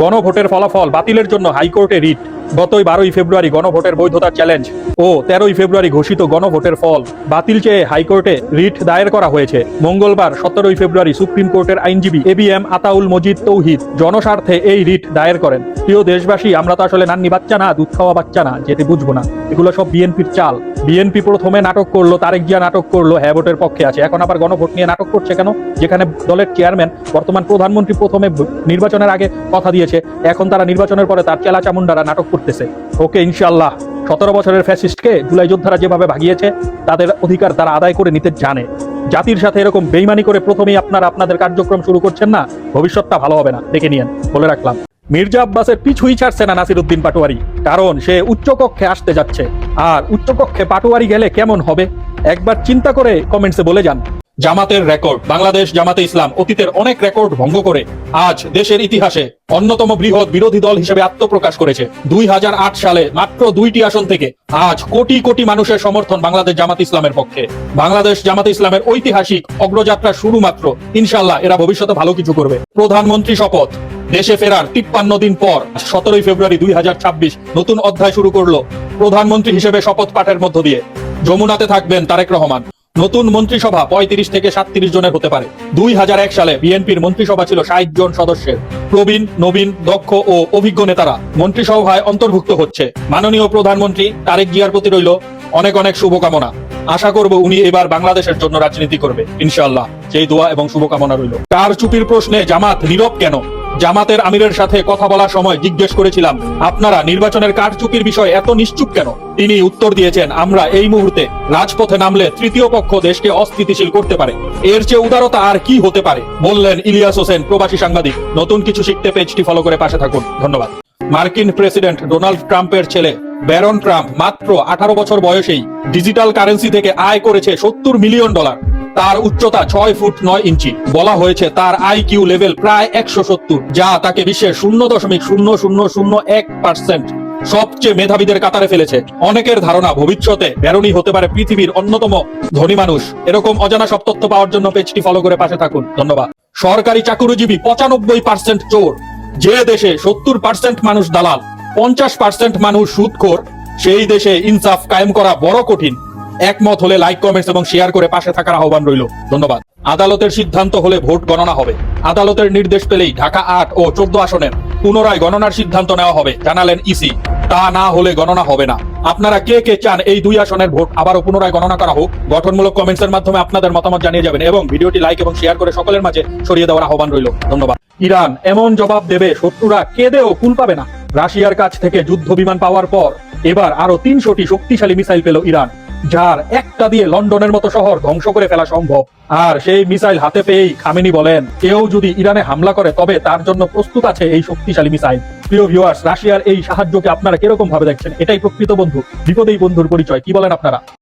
গণভোটের ফলাফল বাতিলের জন্য হাইকোর্টে রিট। গতই 12ই ফেব্রুয়ারি গণভোটের বৈধতার চ্যালেঞ্জ ও 13ই ফেব্রুয়ারি ঘোষিত গণভোটের ফল বাতিল চেয়ে হাইকোর্টে রিট দায়ের করা হয়েছে। মঙ্গলবার 17ই ফেব্রুয়ারি সুপ্রিম কোর্টের আইনজীবী এবিএম আতাউল মজিদ তৌহিদ জনস্বার্থে এই রিট দায়ের করেন। প্রিয় দেশবাসী, আমরা তো আসলে নান্নি বাচ্চা না, দুধ খাওয়া বাচ্চা না, যেটি বুঝবো না। এগুলো সব বিএনপির চাল। বিএনপি প্রথমে নাটক করলো, তারেক জিয়া নাটক করলো হ্যাঁ ভোটের পক্ষে আছে, এখন আবার গণভোট নিয়ে নাটক করছে কেন? যেখানে দলের চেয়ারম্যান বর্তমান প্রধানমন্ত্রী প্রথমে নির্বাচনের আগে কথা দিয়েছে, এখন তারা নির্বাচনের পরে তার চেলা চামুন্ডারা নাটক করতেছে। ওকে, ইনশাল্লাহ 17 বছরের ফ্যাসিস্টকে জুলাই যোদ্ধারা যেভাবে ভাগিয়েছে তাদের অধিকার তারা আদায় করে নিতে জানে। জাতির সাথে এরকম বেইমানি করে প্রথমেই আপনারা আপনাদের কার্যক্রম শুরু করছেন না, ভবিষ্যৎটা ভালো হবে না, দেখে নিয়েন, বলে রাখলাম। মির্জা আব্বাসের পিছুই ছাড়ছে না নাসিরউদ্দিন পাটোয়ারি, কারণ সে উচ্চকক্ষে আসতে যাচ্ছে। আর উচ্চকক্ষে পাটোয়ারি গেলে কেমন হবে একবার চিন্তা করে কমেন্টসে বলে যান। জামাতের রেকর্ড। বাংলাদেশ জামাতে ইসলাম অতীতের অনেক রেকর্ড ভঙ্গ করে আজ দেশের ইতিহাসে অন্যতম বৃহৎ বিরোধী দল হিসেবে আত্মপ্রকাশ করেছে। 2008 সালে মাত্র 2টি আসন থেকে আজ কোটি কোটি মানুষের সমর্থন বাংলাদেশ জামাত ইসলামের পক্ষে। বাংলাদেশ জামাত ইসলামের ঐতিহাসিক অগ্রযাত্রা শুরু মাত্র। ইনশাল্লাহ এরা ভবিষ্যতে ভালো কিছু করবে। প্রধানমন্ত্রী শপথ। দেশে ফেরার 53 দিন পর 17ই ফেব্রুয়ারি 2026 নতুন অধ্যায় শুরু করলো প্রধানমন্ত্রী হিসেবে শপথ পাঠের মধ্য দিয়ে। যমুনাতে থাকবেন তারেক রহমান। নতুন মন্ত্রিসভা 35 থেকে 37 জনের হতে পারে। 2001 সালে বিএনপির মন্ত্রিসভা ছিল 60 জন সদস্যের। প্রবীণ, নবীন, দক্ষ ও অভিজ্ঞ নেতারা মন্ত্রিসভায় অন্তর্ভুক্ত হচ্ছে। মাননীয় প্রধানমন্ত্রী তারেক জিয়ার প্রতি রইল অনেক অনেক শুভকামনা। আশা করব উনি এবার বাংলাদেশের জন্য রাজনীতি করবে ইনশাআল্লাহ, সেই দোয়া এবং শুভকামনা রইল। কারচুপির প্রশ্নে জামাত নীরব কেন? জামাতের আমিরের সাথে কথা বলার সময় জিজ্ঞেস করেছিলাম, আপনারা নির্বাচনের কারচুপির বিষয় এত নিশ্চুপ কেন? তিনি উত্তর দিয়েছেন, আমরা এই মুহূর্তে রাজপথে নামলে তৃতীয় পক্ষ দেশকে অস্থিতিশীল করতে পারে, এর চেয়ে উদারতা আর কি হতে পারে, বললেন ইলিয়াস হোসেন, প্রবাসী সাংবাদিক। নতুন কিছু শিখতে পেজটি ফলো করে পাশে থাকুন, ধন্যবাদ। মার্কিন প্রেসিডেন্ট ডোনাল্ড ট্রাম্পের ছেলে ব্যারন ট্রাম্প মাত্র 18 বছর বয়সেই ডিজিটাল কারেন্সি থেকে আয় করেছে $70 মিলিয়ন। তার উচ্চতা 6 ফুট 9 ইঞ্চি। বলা হয়েছে তার আইকিউ লেভেল প্রায় 170, যা তাকে বিশ্বের 0.0001% সবচেয়ে মেধাবীদের কাতারে ফেলেছে। অনেকের ধারণা ভবিষ্যতে ব্যারনই হতে পারে পৃথিবীর অন্যতম ধনী মানুষ। এরকম অজানা সব তথ্য পাওয়ার জন্য পেজটি ফলো করে পাশে থাকুন, ধন্যবাদ। সরকারি চাকুরিজীবী 95% চোর। যে দেশে 70% মানুষ দালাল, 50% মানুষ সুদখোর, সেই দেশে ইনসাফ কায়েম করা বড় কঠিন। একমত হলে লাইক, কমেন্টস এবং শেয়ার করে পাশে থাকার আহ্বান রইল, ধন্যবাদ। আদালতের সিদ্ধান্ত হলে ভোট গণনা হবে। আদালতের নির্দেশ পেলেই ঢাকা 8 ও 14 আসনের পুনরায় গণনার সিদ্ধান্ত নেওয়া হবে, জানালেন ইসি। তা না হলে গণনা হবে না। আপনারা কে কে চান এই 2 আসনের ভোট আবারও পুনরায় গণনা করা হোক? গঠনমূলক কমেন্টসের মাধ্যমে আপনাদের মতামত জানিয়ে যাবেন এবং ভিডিওটি লাইক এবং শেয়ার করে সকলের মাঝে ছড়িয়ে দেওয়ার আহ্বান রইল, ধন্যবাদ। ইরান এমন জবাব দেবে শত্রুরা কেঁদেও কুল পাবে না। রাশিয়ার কাছ থেকে যুদ্ধ বিমান পাওয়ার পর এবার আরো 300টি শক্তিশালী মিসাইল পেল ইরান, যার একটা দিয়ে লন্ডনের মতো শহর ধ্বংস করে ফেলা সম্ভব। আর সেই মিসাইল হাতে পেয়েই খামেনি বলেন, কেউ যদি ইরানে হামলা করে তবে তার জন্য প্রস্তুত আছে এই শক্তিশালী মিসাইল। প্রিয় ভিউয়ার্স, রাশিয়ার এই সাহায্যকে আপনারা কিরকম ভাবে দেখছেন? এটাই প্রকৃত বন্ধু, বিপদেই বন্ধুর পরিচয়, কি বলেন আপনারা?